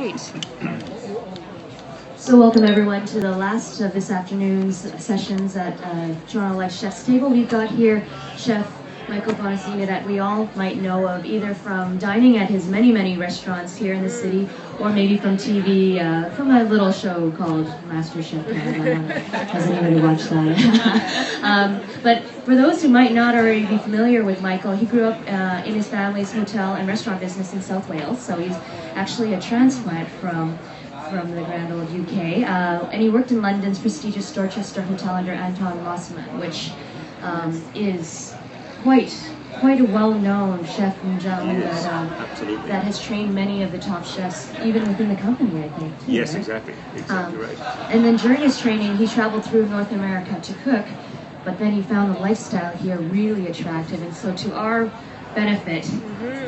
Great. So welcome everyone to the last of this afternoon's sessions at Toronto Life Chef's Table. We've got here Chef Michael Bonacini that we all might know of either from dining at his many restaurants here in the city, or maybe from TV, from a little show called MasterChef Canada. Has anybody watched that? But for those who might not already be familiar with Michael, he grew up in his family's hotel and restaurant business in South Wales, so he's actually a transplant from the grand old UK, and he worked in London's prestigious Dorchester Hotel under Anton Mossman, which is quite a well-known chef and gentleman that has trained many of the top chefs, even within the company, I think. Too, yes, right? exactly right. And then during his training, he traveled through North America to cook, but then he found the lifestyle here really attractive, and so to our benefit,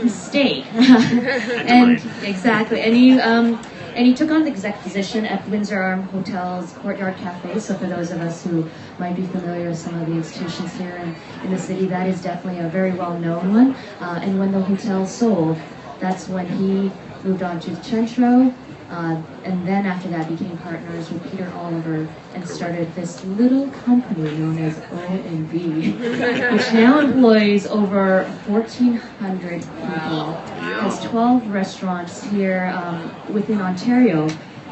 he stayed. And exactly, and he took on the exec position at Windsor Arm Hotel's Courtyard Cafe. So for those of us who might be familiar with some of the institutions here in the city, that is definitely a very well-known one. And when the hotel sold, that's when he moved on to Centro, and then after that became partners with Peter Oliver and started this little company known as O&B, which now employs over 1,400 people, has 12 restaurants here within Ontario,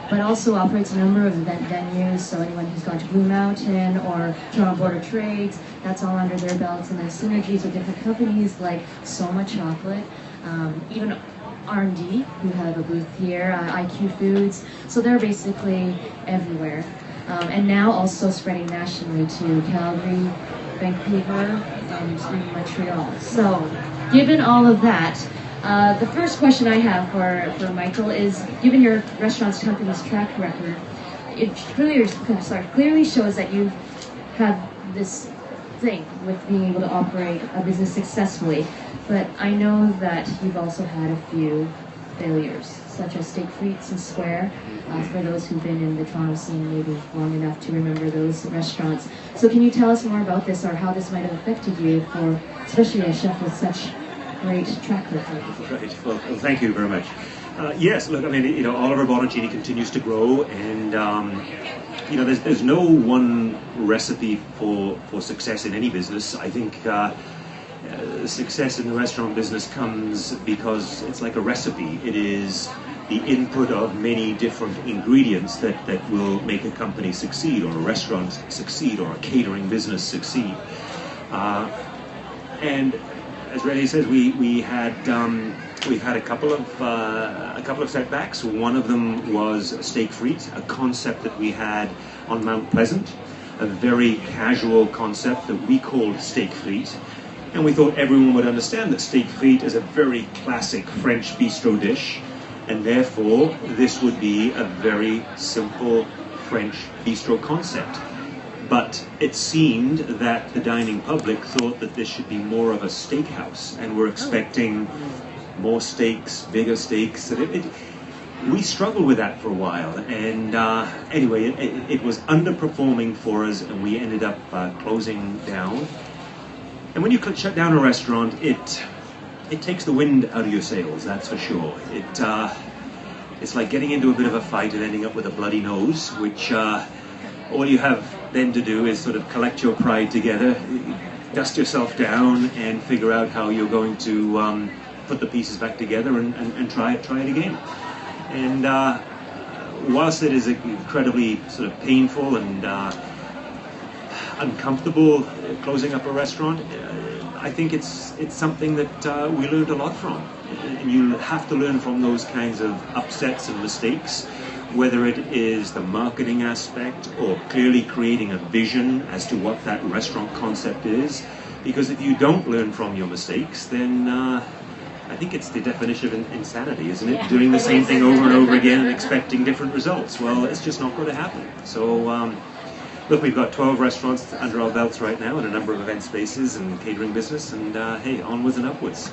but also operates a number of event venues, so anyone who's gone to Blue Mountain or Toronto Board of Trades, that's all under their belts, and then synergies with different companies like Soma Chocolate, even R&D, who have a booth here, IQ Foods, so they're basically everywhere. And now also spreading nationally to Calgary, Vancouver, and Montreal. So, given all of that, the first question I have for Michael is, given your restaurant's company's track record, it clearly shows that you have this thing with being able to operate a business successfully. But I know that you've also had a few failures, such as Steak Frites and Square, for those who've been in the Toronto scene maybe long enough to remember those restaurants. So can you tell us more about this, or how this might have affected you, for especially a chef with such great track record? Right. Well, thank you very much. Yes, look, I mean, Oliver Bonacini continues to grow, and there's no one recipe for success in any business. I think success in the restaurant business comes because it's like a recipe. It is the input of many different ingredients that will make a company succeed, or a restaurant succeed, or a catering business succeed. And as Renee says, we've had a couple of setbacks. One of them was Steak Frites, a concept that we had on Mount Pleasant, a very casual concept that we called Steak Frites. And we thought everyone would understand that steak frite is a very classic French bistro dish, and therefore this would be a very simple French bistro concept. But it seemed that the dining public thought that this should be more of a steakhouse, and were expecting more steaks, bigger steaks. We struggled with that for a while, and anyway, it was underperforming for us, and we ended up closing down. And when you shut down a restaurant, it takes the wind out of your sails, that's for sure. It's like getting into a bit of a fight and ending up with a bloody nose, which all you have then to do is sort of collect your pride together, dust yourself down, and figure out how you're going to put the pieces back together and try it again. And whilst it is incredibly sort of painful and uncomfortable closing up a restaurant, I think it's something that we learned a lot from. And you have to learn from those kinds of upsets and mistakes, whether it is the marketing aspect or clearly creating a vision as to what that restaurant concept is. Because if you don't learn from your mistakes, then I think it's the definition of insanity, isn't it? Yeah. Doing the same thing over and over again and expecting different results. Well, it's just not going to happen. So, look, we've got 12 restaurants under our belts right now, and a number of event spaces and catering business, and hey, onwards and upwards.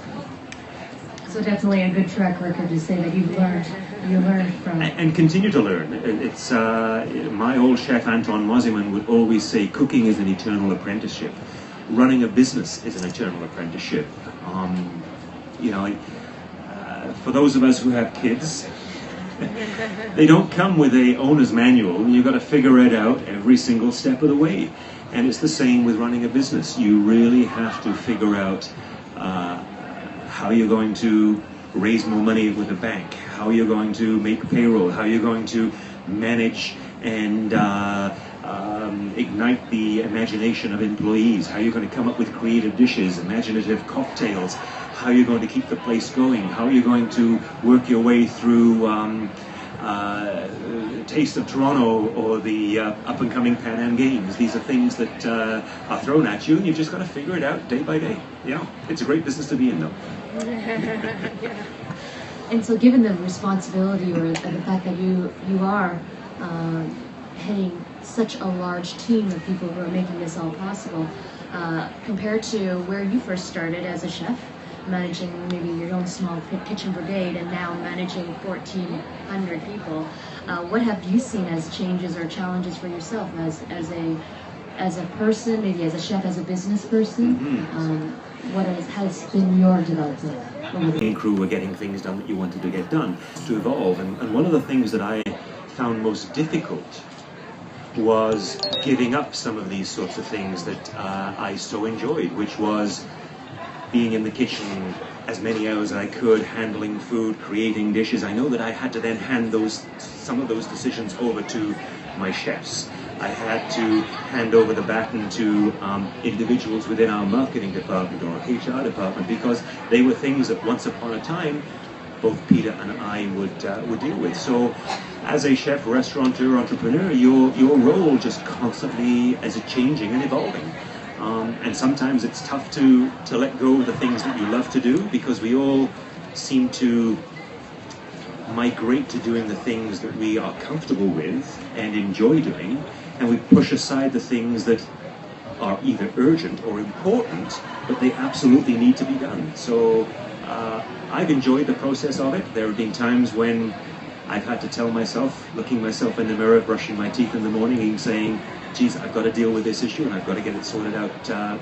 So definitely a good track record to say that you learned from. And continue to learn. It's my old chef Anton Mossman would always say, cooking is an eternal apprenticeship. Running a business is an eternal apprenticeship. For those of us who have kids, They don't come with a owner's manual. You've got to figure it out every single step of the way. And it's the same with running a business. You really have to figure out how you're going to raise more money with a bank, how you're going to make payroll, how you're going to manage and ignite the imagination of employees, how you're going to come up with creative dishes, imaginative cocktails, how you're going to keep the place going, how you're going to work your way through Taste of Toronto or the up-and-coming Pan Am Games. These are things that are thrown at you, and you've just got to figure it out day by day. Yeah, it's a great business to be in, though. And so given the responsibility or the fact that you are heading such a large team of people who are making this all possible, compared to where you first started as a chef, managing maybe your own small kitchen brigade and now managing 1,400 people, what have you seen as changes or challenges for yourself as a person, maybe as a chef, as a business person? What has been your development? The crew were getting things done that you wanted to get done, to evolve. And one of the things that I found most difficult was giving up some of these sorts of things that I so enjoyed, which was being in the kitchen as many hours as I could, handling food, creating dishes. I know that I had to then hand some of those decisions over to my chefs. I had to hand over the baton to individuals within our marketing department or HR department, because they were things that once upon a time both Peter and I would deal with. So as a chef, restaurateur, entrepreneur, your role just constantly is changing and evolving. And sometimes it's tough to let go of the things that you love to do, because we all seem to migrate to doing the things that we are comfortable with and enjoy doing, and we push aside the things that are either urgent or important, but they absolutely need to be done. So I've enjoyed the process of it. There have been times when I've had to tell myself, looking myself in the mirror, brushing my teeth in the morning, and saying, geez, I've got to deal with this issue and I've got to get it sorted out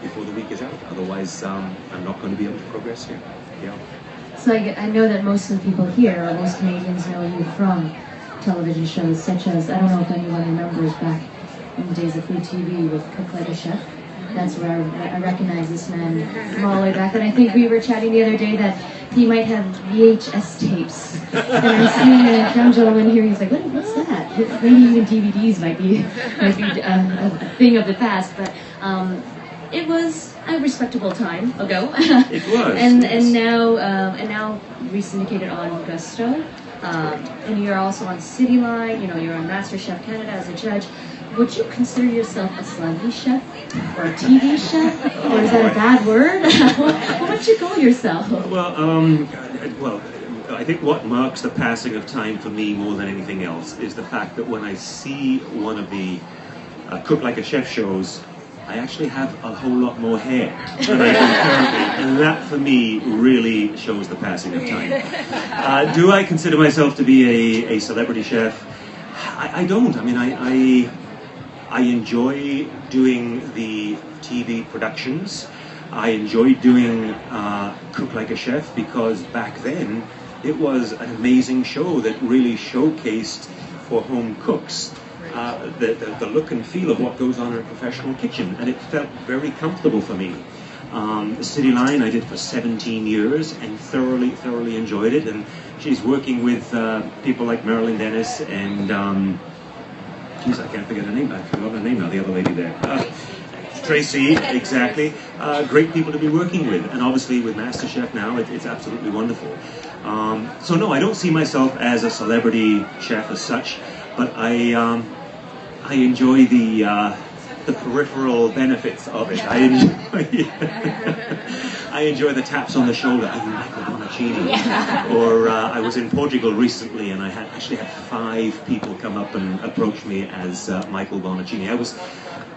before the week is out. Otherwise, I'm not going to be able to progress here. Yeah. So I know that most of the people here, or most Canadians, know you from television shows such as, I don't know if anyone remembers back in the days of free TV with Cook Like a Chef. That's where I recognize this man from all the way back. And I think we were chatting the other day that he might have VHS tapes. And I'm seeing a young gentleman here, he's like, what's that? Maybe even DVDs might be a thing of the past. But it was a respectable time ago. It was. and now re-syndicated on Gusto. And you're also on Cityline, you're on MasterChef Canada as a judge. Would you consider yourself a celebrity chef or a TV chef, or is that a bad word? What would you call yourself? Well, I think what marks the passing of time for me more than anything else is the fact that when I see one of the Cook Like a Chef shows, I actually have a whole lot more hair than I do currently, and that for me really shows the passing of time. Do I consider myself to be a celebrity chef? I don't. I mean, I enjoy doing the TV productions. I enjoy doing Cook Like a Chef because back then it was an amazing show that really showcased for home cooks the look and feel of what goes on in a professional kitchen, and it felt very comfortable for me. Cityline I did for 17 years and thoroughly enjoyed it, and she's working with people like Marilyn Dennis and geez, I can't forget her name. I forgot her name now, the other lady there. Tracy, exactly. Great people to be working with. And obviously with MasterChef now, it's absolutely wonderful. So no, I don't see myself as a celebrity chef as such, but I enjoy the peripheral benefits of it. I enjoy the taps on the shoulder. Are you Michael Bonacini? Yeah. Or I was in Portugal recently, and I actually had 5 people come up and approach me as Michael Bonacini.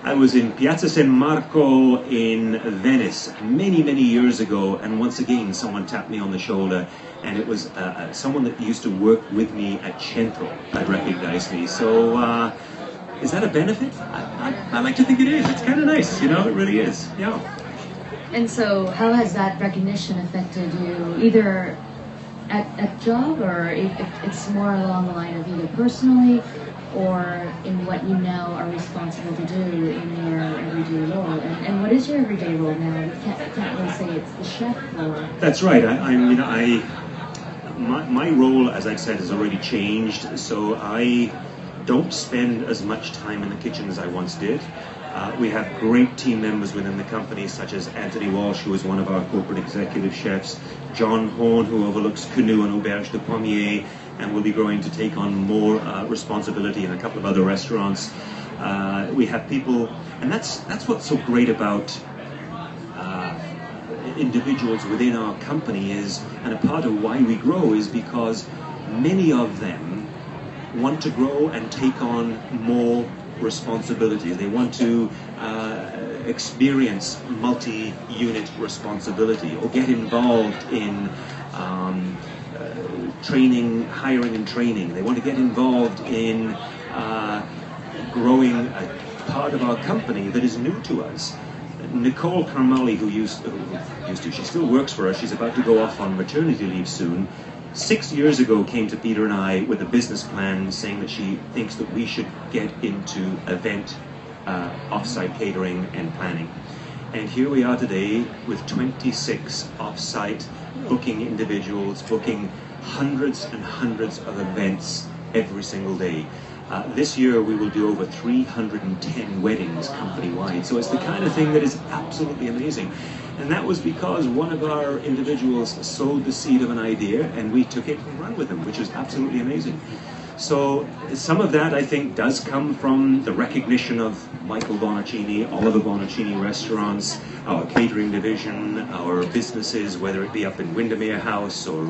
I was in Piazza San Marco in Venice many years ago, and once again someone tapped me on the shoulder, and it was someone that used to work with me at Centro that recognized me. So is that a benefit? I like to think it is. It's kind of nice, it really is. Yeah. And so how has that recognition affected you, either at job, or if it's more along the line of either personally or in what you now are responsible to do in your everyday role? And what is your everyday role now? We can't really say it's the chef or... That's right. My role, as I've said, has already changed, so I don't spend as much time in the kitchen as I once did. We have great team members within the company, such as Anthony Walsh, who is one of our corporate executive chefs, John Horn, who overlooks Canoe and Auberge de Pommier, and will be growing to take on more responsibility in a couple of other restaurants. We have people, and that's what's so great about individuals within our company is, and a part of why we grow is because many of them want to grow and take on more responsibility. They want to experience multi-unit responsibility or get involved in training, hiring and training. They want to get involved in growing a part of our company that is new to us. Nicole Carmali, who used to, she still works for us, she's about to go off on maternity leave soon, 6 years ago came to Peter and I with a business plan saying that she thinks that we should get into event off-site catering and planning. And here we are today with 26 off-site booking individuals, booking hundreds and hundreds of events every single day. This year we will do over 310 weddings company-wide. So it's the kind of thing that is absolutely amazing. And that was because one of our individuals sowed the seed of an idea and we took it and ran with them, which is absolutely amazing. So some of that, I think, does come from the recognition of Michael Bonacini, Oliver Bonacini Restaurants, our catering division, our businesses, whether it be up in Windermere House or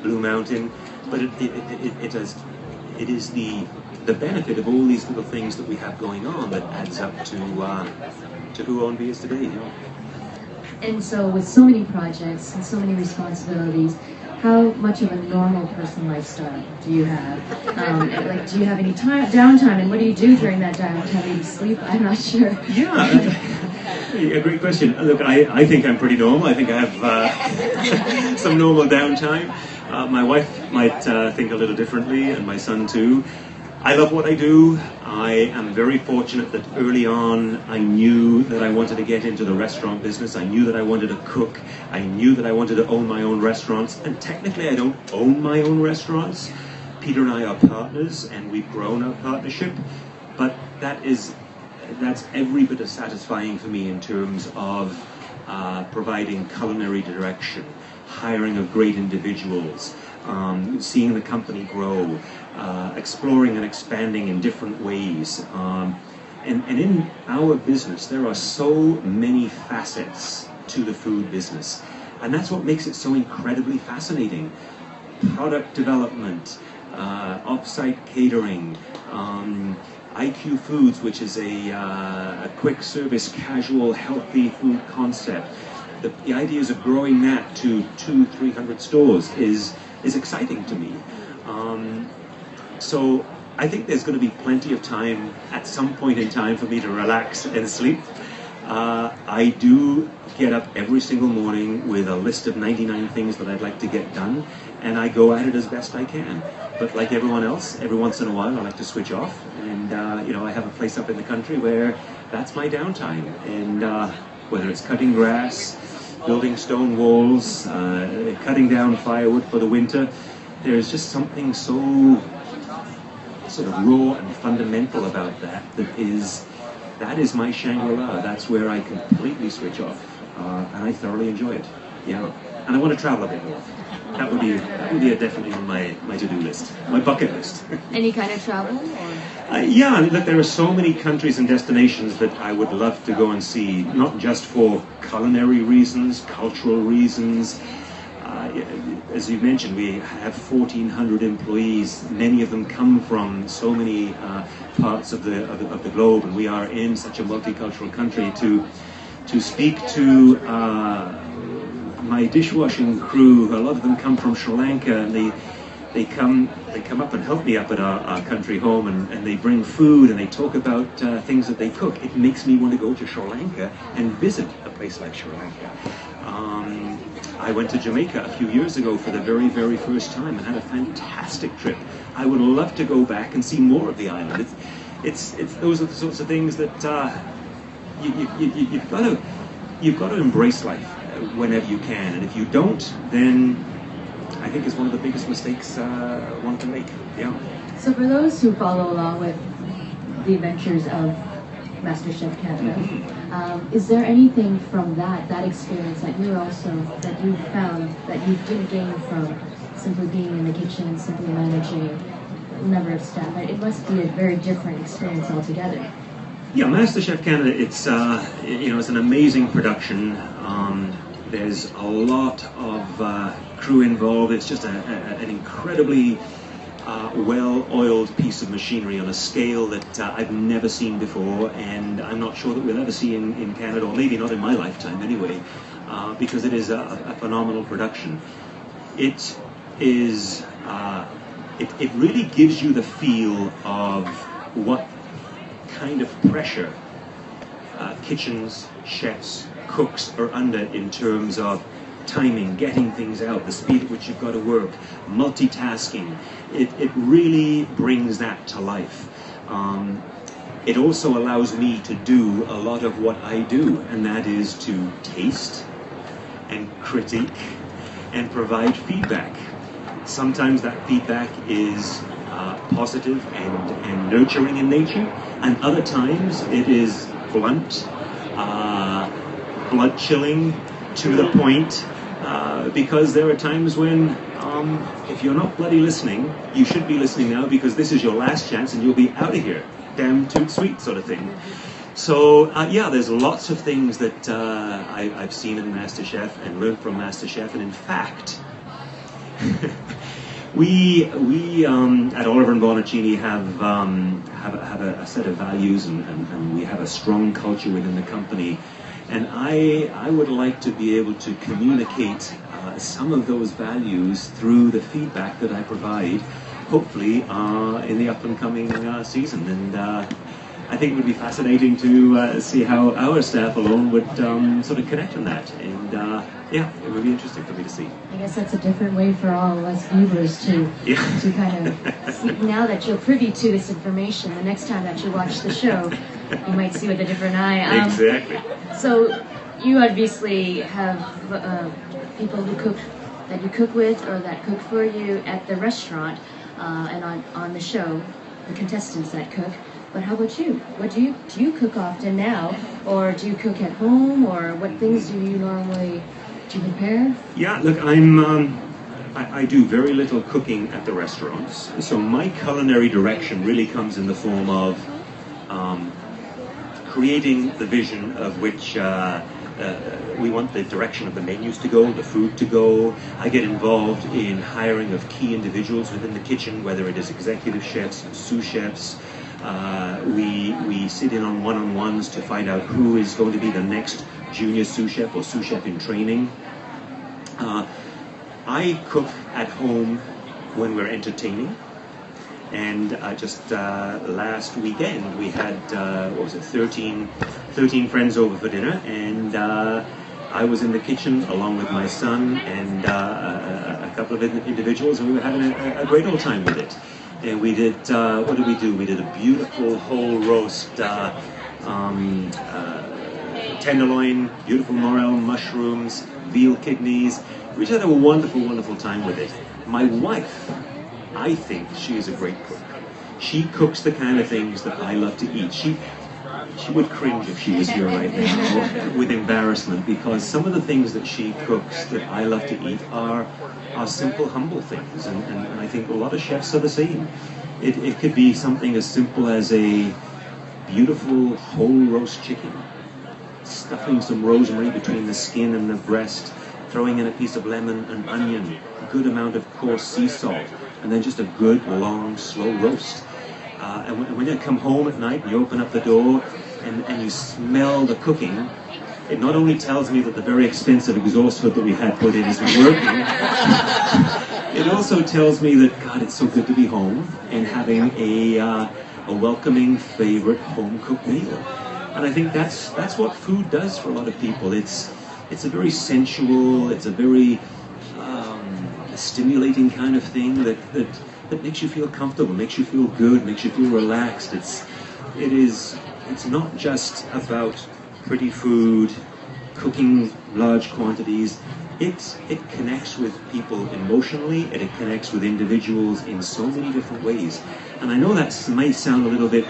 Blue Mountain. But it is the benefit of all these little things that we have going on that adds up to who ONB is today. You know? And so with so many projects and so many responsibilities, how much of a normal person lifestyle do you have? Like, do you have any downtime, and what do you do during that downtime? Do you sleep? I'm not sure. Yeah, a great question. Look, I think I'm pretty normal. I think I have some normal downtime. My wife might think a little differently, and my son too. I love what I do. I am very fortunate that early on I knew that I wanted to get into the restaurant business. I knew that I wanted to cook. I knew that I wanted to own my own restaurants. And technically I don't own my own restaurants. Peter and I are partners and we've grown our partnership. But that's every bit as satisfying for me in terms of providing culinary direction, hiring of great individuals, seeing the company grow, exploring and expanding in different ways. And in our business, there are so many facets to the food business. And that's what makes it so incredibly fascinating. Product development, off-site catering, IQ Foods, which is a quick service, casual, healthy food concept. The ideas of growing that to 200-300 stores is exciting to me. So I think there's going to be plenty of time at some point in time for me to relax and sleep. I do get up every single morning with a list of 99 things that I'd like to get done, and I go at it as best I can. But like everyone else, every once in a while I like to switch off, and I have a place up in the country where that's my downtime. And whether it's cutting grass, building stone walls, cutting down firewood for the winter, there's just something so sort of raw and fundamental about that is my Shangri-La. That's where I completely switch off, and I thoroughly enjoy it. Yeah, and I want to travel a bit more. That would be definitely on my to-do list, my bucket list. Any kind of travel? Yeah, look, there are so many countries and destinations that I would love to go and see, not just for culinary reasons, cultural reasons. As you mentioned, we have 1,400 employees. Many of them come from so many parts of the globe, and we are in such a multicultural country. To speak to my dishwashing crew, a lot of them come from Sri Lanka, and they come up and help me up at our country home, and they bring food and they talk about things that they cook. It makes me want to go to Sri Lanka and visit a place like Sri Lanka. I went to Jamaica a few years ago for the very, very first time and had a fantastic trip. I would love to go back and see more of the island. It's those are the sorts of things that you've got to embrace life whenever you can, and if you don't, then I think it's one of the biggest mistakes one can make. Yeah. So for those who follow along with the adventures of MasterChef Canada, is there anything from that experience that you found that you didn't gain from simply being in the kitchen, simply managing a number of staff? It must be a very different experience altogether. Yeah, MasterChef Canada, it's it's an amazing production. There's a lot of crew involved. It's just an incredibly well-oiled piece of machinery on a scale that I've never seen before, and I'm not sure that we'll ever see in Canada, or maybe not in my lifetime anyway, because it is a phenomenal production. It is. It really gives you the feel of what kind of pressure kitchens, chefs, cooks are under in terms of timing, getting things out, the speed at which you've got to work, multitasking. It really brings that to life. It also allows me to do a lot of what I do, and that is to taste and critique and provide feedback. Sometimes that feedback is positive and nurturing in nature, and other times it is blunt, blood-chilling, to the point, because there are times when if you're not bloody listening, you should be listening now, because this is your last chance and you'll be out of here. Damn toot sweet sort of thing. So yeah, there's lots of things that I've seen in MasterChef and learned from MasterChef, and in fact, we at Oliver Bonacini have a set of values, and we have a strong culture within the company, and I would like to be able to communicate some of those values through the feedback that I provide, hopefully in the up and coming season. And I think it would be fascinating to see how our staff alone would sort of connect on that. And yeah, it would be interesting for me to see. I guess that's a different way for all of us viewers to kind of see. Now that you're privy to this information, the next time that you watch the show, you might see with a different eye. Exactly. So you obviously have people who cook, that you cook with or that cook for you at the restaurant and on the show, the contestants that cook. But how about you? What do you cook often now, or do you cook at home, or what things do you normally prepare? Yeah, look, I do very little cooking at the restaurants, so my culinary direction really comes in the form of creating the vision of which we want the direction of the menus to go, the food to go. I get involved in hiring of key individuals within the kitchen, whether it is executive chefs, sous chefs. We sit in on one-on-ones to find out who is going to be the next junior sous chef or sous chef in training. I cook at home when we're entertaining, and just last weekend we had 13 friends over for dinner, and I was in the kitchen along with my son and a couple of individuals, and we were having a great old time with it. And we did, what did we do? We did a beautiful whole roast tenderloin, beautiful morel, mushrooms, veal kidneys. We just had a wonderful, wonderful time with it. My wife, I think she is a great cook. She cooks the kind of things that I love to eat. She would cringe if she was here right now with embarrassment, because some of the things that she cooks that I love to eat are simple, humble things, and I think a lot of chefs are the same. It could be something as simple as a beautiful whole roast chicken, stuffing some rosemary between the skin and the breast, throwing in a piece of lemon and onion, a good amount of coarse sea salt, and then just a good, long, slow roast. And when you come home at night and you open up the door and you smell the cooking, it not only tells me that the very expensive exhaust hood that we had put in is working, it also tells me that, God, it's so good to be home and having a welcoming, favorite home-cooked meal. And I think that's what food does for a lot of people. It's it's a very sensual, it's a very stimulating kind of thing that makes you feel comfortable, makes you feel good, makes you feel relaxed. It's not just about pretty food, cooking large quantities. It connects with people emotionally, and it connects with individuals in so many different ways. And I know that might sound a little bit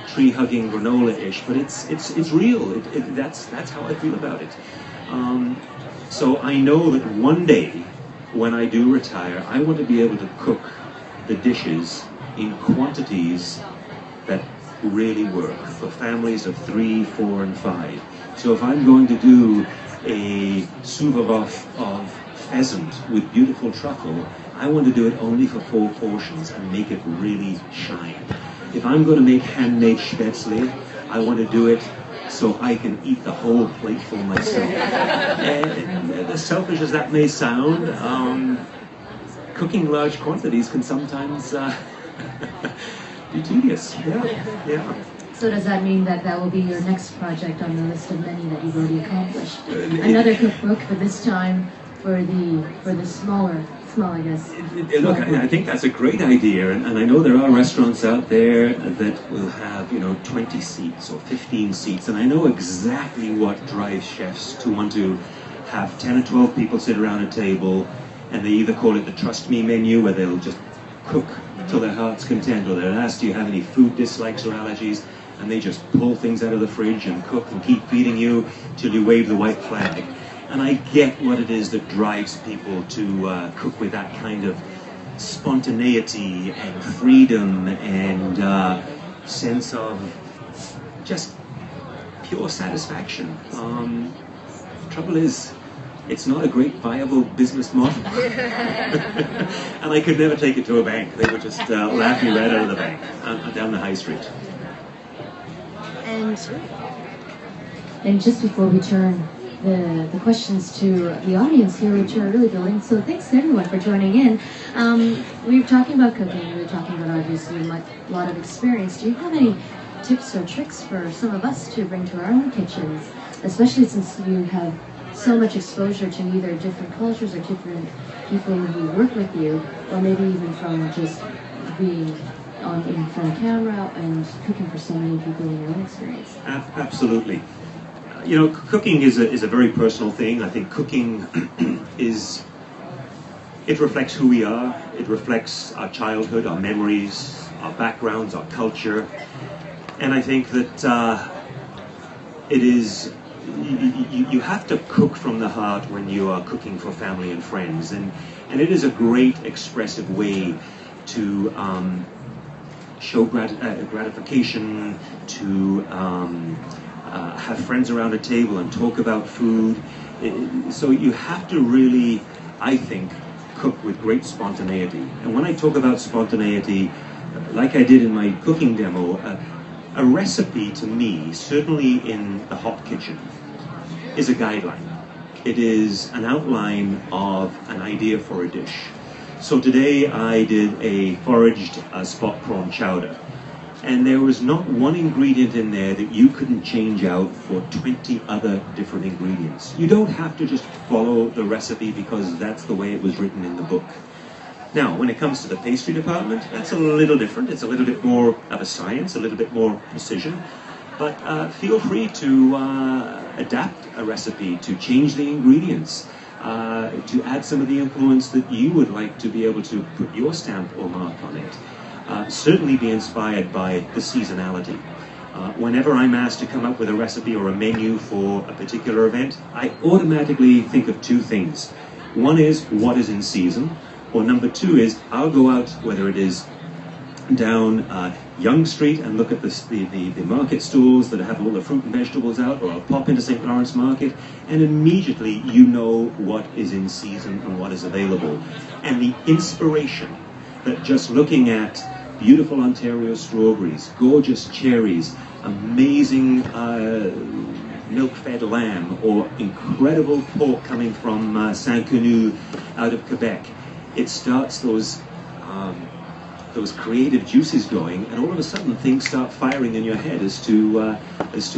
tree-hugging granola-ish, but it's real. That's how I feel about it. So I know that one day, when I do retire, I want to be able to cook the dishes in quantities that really work for families of 3, 4, and 5. So if I'm going to do a sous vide of pheasant with beautiful truffle, I want to do it only for 4 portions and make it really shine. If I'm going to make handmade spätzle, I want to do it so I can eat the whole plateful myself. As selfish as that may sound, cooking large quantities can sometimes be tedious. Yeah. So does that mean that will be your next project on the list of many that you've already accomplished? Another cookbook, but this time for the small, I guess. Look, I think that's a great idea, and I know there are restaurants out there that will have 20 seats or 15 seats, and I know exactly what drives chefs to want to have 10 or 12 people sit around a table, and they either call it the Trust Me menu, where they'll just cook till their heart's content, or they'll ask, do you have any food dislikes or allergies? And they just pull things out of the fridge and cook and keep feeding you till you wave the white flag. And I get what it is that drives people to cook with that kind of spontaneity and freedom and sense of just pure satisfaction. Trouble is, it's not a great viable business model. And I could never take it to a bank. They would just laugh me right out of the bank, down the high street. And just before we turn the questions to the audience here, which are really building. So thanks to everyone for joining in. We were talking about cooking. We were talking about obviously a lot of experience. Do you have any tips or tricks for some of us to bring to our own kitchens, especially since you have so much exposure to either different cultures or different people who work with you, or maybe even from just being in front of camera and cooking for so many people in your own experience? Absolutely. Cooking is a very personal thing. I think cooking it reflects who we are. It reflects our childhood, our memories, our backgrounds, our culture. And I think that it is, you have to cook from the heart when you are cooking for family and friends. And it is a great expressive way to show gratification, to have friends around a table and talk about food. So you have to really, I think, cook with great spontaneity. And when I talk about spontaneity, like I did in my cooking demo, a recipe to me, certainly in the hot kitchen, is a guideline. It is an outline of an idea for a dish. So today I did a foraged spot prawn chowder. And there was not one ingredient in there that you couldn't change out for 20 other different ingredients. You don't have to just follow the recipe because that's the way it was written in the book. Now, when it comes to the pastry department, that's a little different. It's a little bit more of a science, a little bit more precision. But feel free to adapt a recipe, to change the ingredients, to add some of the influence that you would like to be able to put your stamp or mark on it. Certainly be inspired by the seasonality. Whenever I'm asked to come up with a recipe or a menu for a particular event, I automatically think of two things. One is what is in season, or number two is I'll go out, whether it is down Yonge Street and look at the market stalls that have all the fruit and vegetables out, or I'll pop into St. Lawrence Market, and immediately you know what is in season and what is available. And the inspiration that just looking at beautiful Ontario strawberries, gorgeous cherries, amazing milk-fed lamb, or incredible pork coming from Saint-Quenu out of Quebec, it starts those creative juices going, and all of a sudden things start firing in your head as to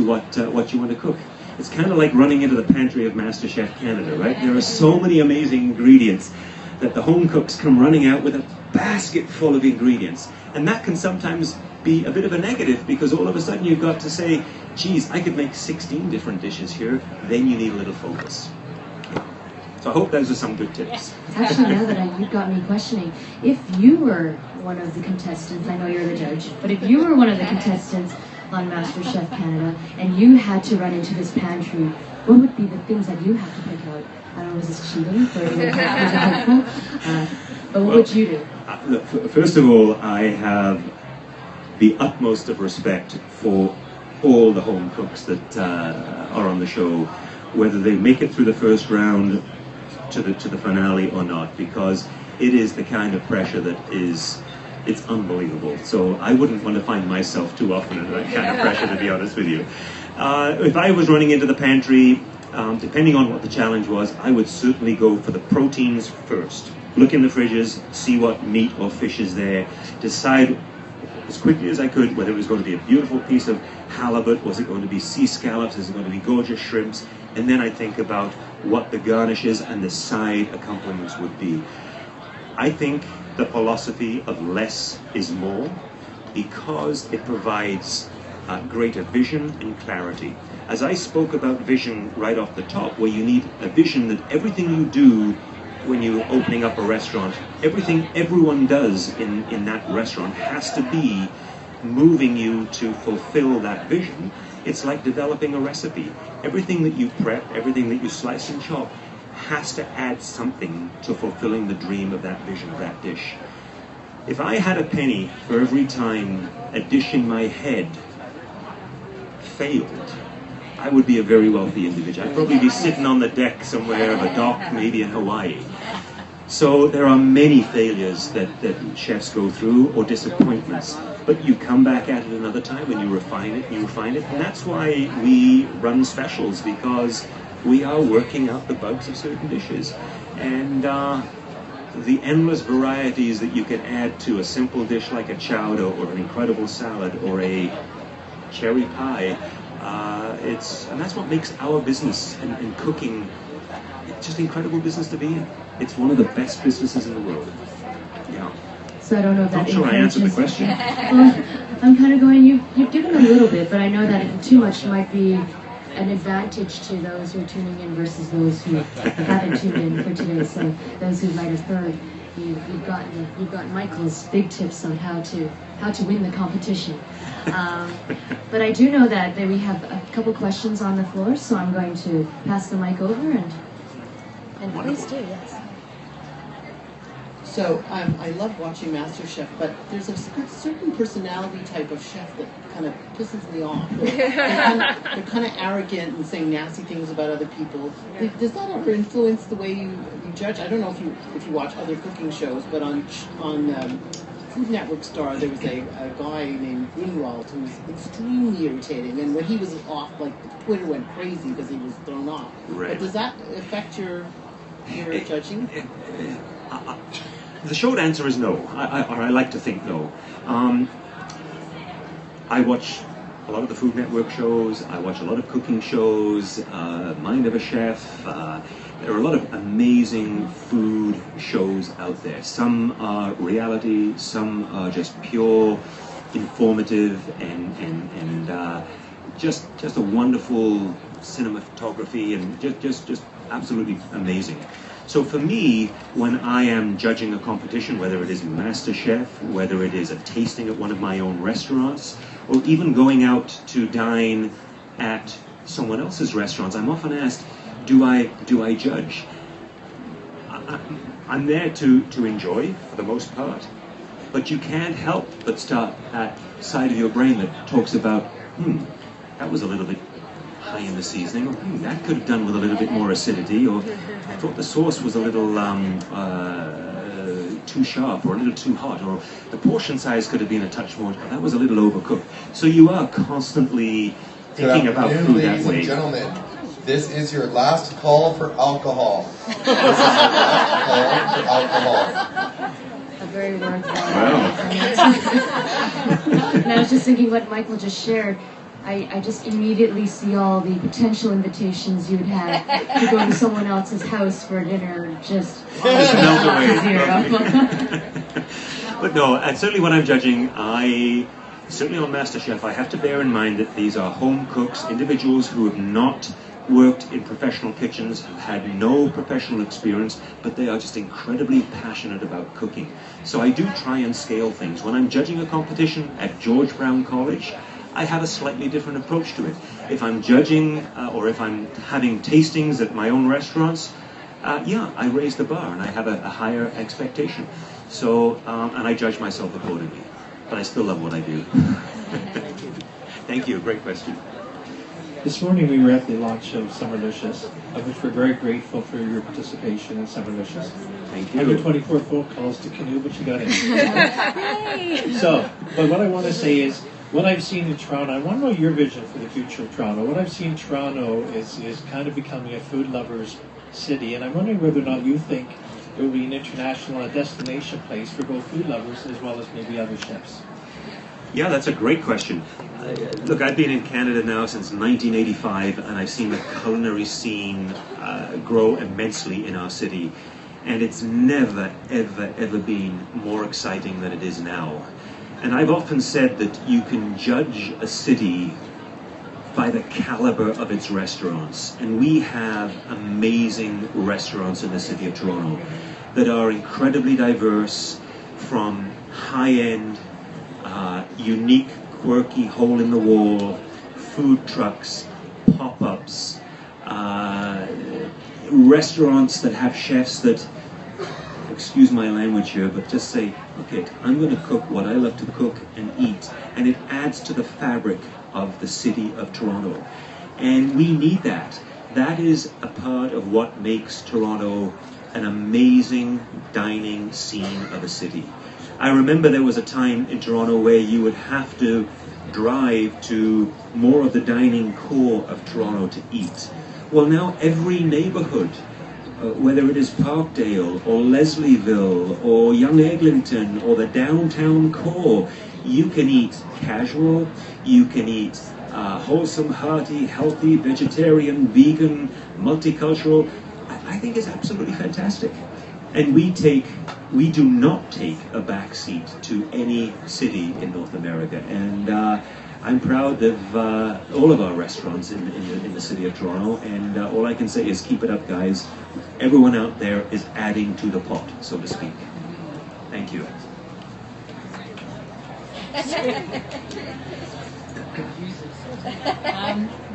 what you want to cook. It's kind of like running into the pantry of MasterChef Canada, right? There are so many amazing ingredients that the home cooks come running out with a basket full of ingredients. And that can sometimes be a bit of a negative, because all of a sudden you've got to say, geez, I could make 16 different dishes here. Then you need a little focus. So I hope those are some good tips. Actually, now that you've got me questioning, if you were one of the contestants, I know you're the judge, but if you were one of the contestants on MasterChef Canada and you had to run into this pantry, what would be the things that you have to pick out? I don't know, was this cheating? Or was it helpful? But what would you do? Look, first of all, I have the utmost of respect for all the home cooks that are on the show, whether they make it through the first round to the finale or not, because it is the kind of pressure that it's unbelievable. So I wouldn't want to find myself too often under that kind of pressure, to be honest with you. If I was running into the pantry, depending on what the challenge was, I would certainly go for the proteins first. Look in the fridges, see what meat or fish is there, decide as quickly as I could whether it was going to be a beautiful piece of halibut, was it going to be sea scallops, is it going to be gorgeous shrimps, and then I think about what the garnishes and the side accompaniments would be. I think the philosophy of less is more, because it provides greater vision and clarity. As I spoke about vision right off the top, where you need a vision that everything you do when you're opening up a restaurant, everything everyone does in that restaurant has to be moving you to fulfill that vision. It's like developing a recipe. Everything that you prep, everything that you slice and chop, has to add something to fulfilling the dream of that vision of that dish. If I had a penny for every time a dish in my head failed, I would be a very wealthy individual. I'd probably be sitting on the deck somewhere of a dock, maybe in Hawaii. So there are many failures that chefs go through, or disappointments. But you come back at it another time and you refine it, and that's why we run specials, because we are working out the bugs of certain dishes. And the endless varieties that you can add to a simple dish like a chowder, or an incredible salad, or a cherry pie, and that's what makes our business in cooking just incredible business to be in. It's one of the best businesses in the world. Yeah. So I don't know if that I'm not sure I answered the question. Well, I'm kind of going, you've given a little bit, but I know that too much might be an advantage to those who are tuning in versus those who haven't tuned in for today. So those who might have heard, you've got Michael's big tips on how to win the competition. But I do know that we have a couple questions on the floor, so I'm going to pass the mic over and please do, yes. So I love watching MasterChef, but there's a certain personality type of chef that kind of pisses me off. They're kind of arrogant and saying nasty things about other people. Does that ever influence the way you judge? I don't know if you watch other cooking shows, but on Food Network Star there was a guy named Grunwald who was extremely irritating, and when he was off, like Twitter went crazy because he was thrown off. Right. But does that affect your judging? The short answer is no. I like to think no. I watch a lot of the Food Network shows. I watch a lot of cooking shows. Mind of a Chef. There are a lot of amazing food shows out there. Some are reality. Some are just pure, informative, and just a wonderful cinematography, and just absolutely amazing. So for me, when I am judging a competition, whether it is MasterChef, whether it is a tasting at one of my own restaurants, or even going out to dine at someone else's restaurants, I'm often asked, do I judge? I'm there to enjoy, for the most part, but you can't help but start that side of your brain that talks about, that was a little bit high in the seasoning, or that could have done with a little bit more acidity, or I thought the sauce was a little too sharp, or a little too hot, or the portion size could have been a touch more, that was a little overcooked. So you are constantly thinking about food that way. Ladies and gentlemen, this is your last call for alcohol. This is your last call for alcohol. A very worthwhile. Wow. And I was just thinking what Michael just shared. I just immediately see all the potential invitations you would have to go to someone else's house for dinner, just melt away. zero. But no, and certainly when I'm judging, certainly on MasterChef, I have to bear in mind that these are home cooks, individuals who have not worked in professional kitchens, have had no professional experience, but they are just incredibly passionate about cooking. So I do try and scale things. When I'm judging a competition at George Brown College, I have a slightly different approach to it. If I'm judging or if I'm having tastings at my own restaurants, I raise the bar and I have a higher expectation. So, and I judge myself accordingly. But I still love what I do. Thank you, great question. This morning we were at the launch of Summerlicious, of which we're very grateful for your participation in Summerlicious. Thank you. I got 24 phone calls to Canoe, but you got in. So, but what I want to say is, what I've seen in Toronto, I want to know your vision for the future of Toronto. What I've seen in Toronto is kind of becoming a food lover's city, and I'm wondering whether or not you think it will be an international destination place for both food lovers as well as maybe other chefs. Yeah, that's a great question. Look, I've been in Canada now since 1985, and I've seen the culinary scene grow immensely in our city. And it's never, ever, ever been more exciting than it is now. And I've often said that you can judge a city by the caliber of its restaurants. And we have amazing restaurants in the city of Toronto that are incredibly diverse, from high-end, unique, quirky, hole-in-the-wall, food trucks, pop-ups, restaurants that have chefs that, excuse my language here, but just say, okay, I'm going to cook what I love to cook and eat, and it adds to the fabric of the city of Toronto. And we need that. That is a part of what makes Toronto an amazing dining scene of a city. I remember there was a time in Toronto where you would have to drive to more of the dining core of Toronto to eat. Well, now every neighborhood, whether it is Parkdale or Leslieville or Young Eglinton or the downtown core, you can eat casual, you can eat wholesome, hearty, healthy, vegetarian, vegan, multicultural. I think it's absolutely fantastic. And we do not take a back seat to any city in North America. And I'm proud of all of our restaurants in the city of Toronto. And all I can say is keep it up, guys. Everyone out there is adding to the pot, so to speak. Thank you.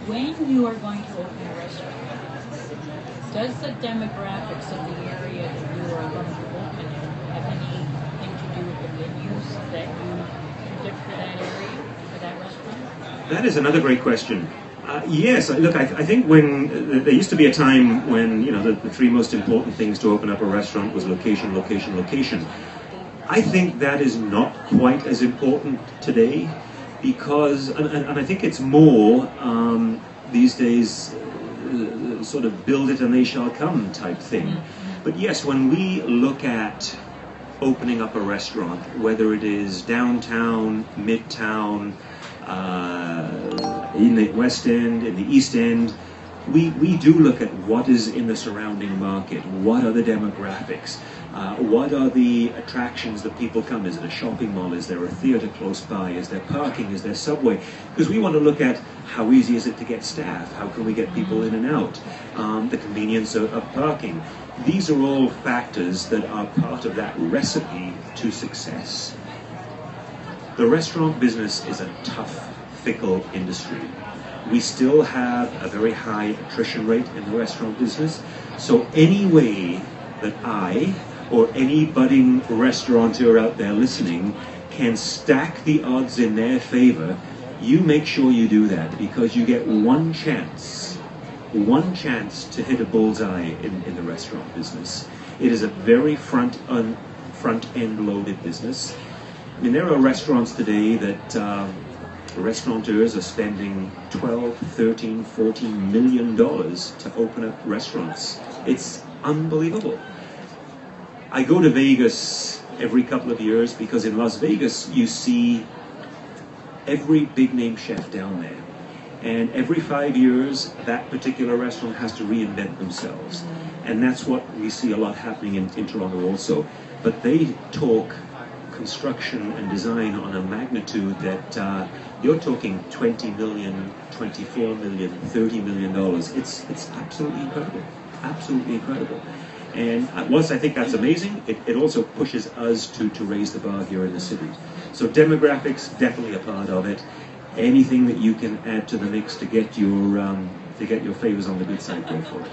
When you are going to open a restaurant, does the demographics of the area that you are going to open in have anything to do with the menus that you predict for that area, for that restaurant? That is another great question. Yes, look, I think when there used to be a time when, you know, the three most important things to open up a restaurant was location, location, location. I think that is not quite as important today because, and I think it's more these days, sort of build it and they shall come type thing. But yes, when we look at opening up a restaurant, whether it is downtown, midtown, in the West End, in the East End, we do look at what is in the surrounding market, what are the demographics, what are the attractions that people come. Is it a shopping mall? Is there a theatre close by? Is there parking? Is there subway? Because we want to look at how easy is it to get staff? How can we get people in and out? The convenience of parking. These are all factors that are part of that recipe to success. The restaurant business is a tough, fickle industry. We still have a very high attrition rate in the restaurant business. So any way that I or any budding restaurateur out there listening can stack the odds in their favor, you make sure you do that, because you get one chance to hit a bullseye in the restaurant business. It is a very front-end loaded business. I mean, there are restaurants today that restaurateurs are spending $12, $13, $14 million to open up restaurants. It's unbelievable. I go to Vegas every couple of years because in Las Vegas you see every big name chef down there. And every 5 years, that particular restaurant has to reinvent themselves. And that's what we see a lot happening in Toronto also. But they talk construction and design on a magnitude that you're talking 20 million, 24 million, 30 million dollars. It's absolutely incredible, absolutely incredible. And whilst I think that's amazing, it also pushes us to raise the bar here in the city. So demographics, definitely a part of it. Anything that you can add to the mix to get your favors on the good side, go for it.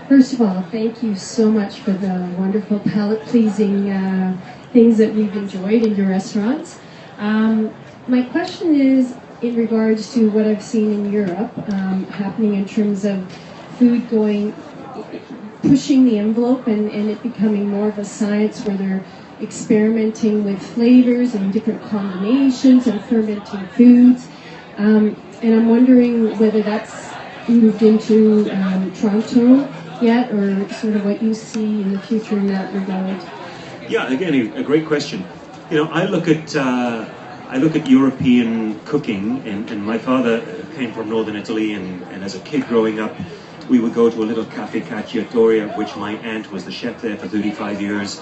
First of all, thank you so much for the wonderful palate-pleasing things that we've enjoyed in your restaurants. My question is in regards to what I've seen in Europe happening in terms of food pushing the envelope and it becoming more of a science where they're experimenting with flavors and different combinations and fermenting foods. And I'm wondering whether that's moved into Toronto yet, or sort of what you see in the future in that regard. Yeah, again, a great question. You know, I look at European cooking, and my father came from northern Italy, and as a kid growing up, we would go to a little cafe cacciatore, of which my aunt was the chef there for 35 years,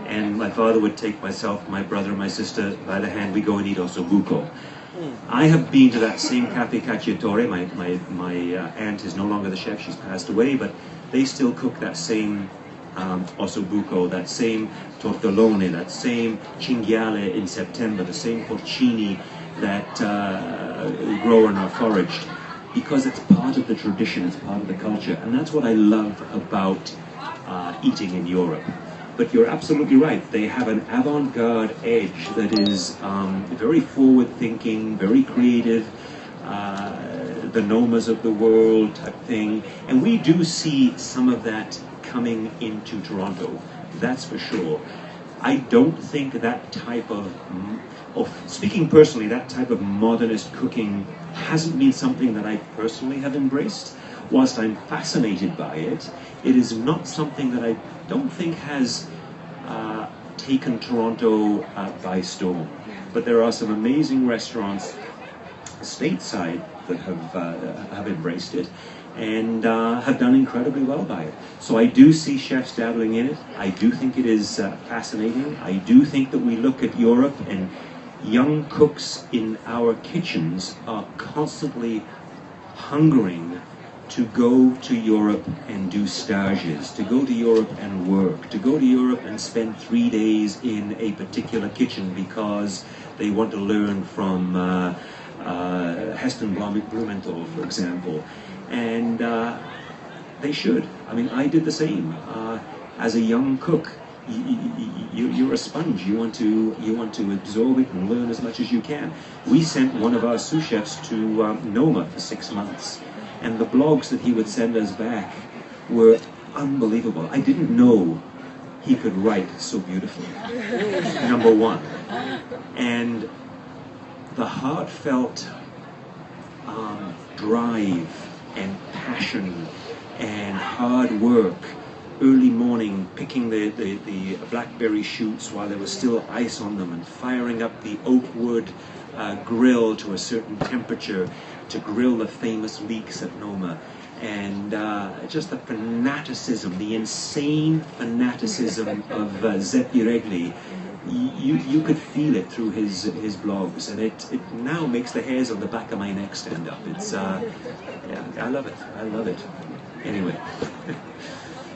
and my father would take myself, my brother, and my sister by the hand. We go and eat ossobuco. I have been to that same cafe cacciatore. My aunt is no longer the chef; she's passed away, but they still cook that same ossobuco, that same tortellone, that same cinghiale in September, the same porcini that grow and are foraged, because it's part of the tradition, it's part of the culture, and that's what I love about eating in Europe. But you're absolutely right, they have an avant-garde edge that is very forward-thinking, very creative, the Nomas of the world type thing, and we do see some of that coming into Toronto, that's for sure. I don't think that type of speaking personally, that type of modernist cooking hasn't been something that I personally have embraced. Whilst I'm fascinated by it, it is not something that I don't think has taken Toronto by storm. But there are some amazing restaurants stateside that have embraced it and have done incredibly well by it. So I do see chefs dabbling in it. I do think it is fascinating. I do think that we look at Europe, and young cooks in our kitchens are constantly hungering to go to Europe and do stages, to go to Europe and work, to go to Europe and spend 3 days in a particular kitchen because they want to learn from Heston Blumenthal, for example. And they should. I mean, I did the same. As a young cook, you're a sponge. You want to absorb it and learn as much as you can. We sent one of our sous chefs to Noma for 6 months, and the blogs that he would send us back were unbelievable. I didn't know he could write so beautifully. Number one, and the heartfelt drive and passion and hard work. Early morning, picking the blackberry shoots while there was still ice on them, and firing up the oak wood grill to a certain temperature to grill the famous leeks at Noma, and just the fanaticism, the insane fanaticism of Zeppi Regli. You could feel it through his blogs, and it now makes the hairs on the back of my neck stand up. It's yeah, I love it. Anyway.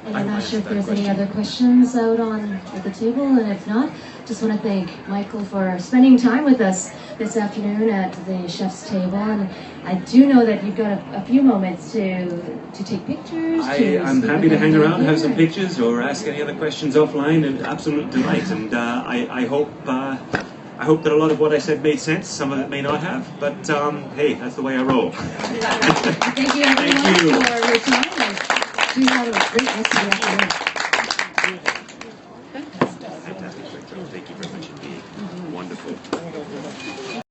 And I'm not sure if there's any other questions out at the table, and if not, just want to thank Michael for spending time with us this afternoon at the chef's table. And I do know that you've got a few moments to take pictures. I'm happy to hang around, have some pictures, or ask any other questions offline. An absolute delight, and I hope that a lot of what I said made sense. Some of it may not have, but hey, that's the way I roll. Thank you everyone for your time. And do have a great rest of the afternoon. Fantastic. Thank you very much indeed. Wonderful.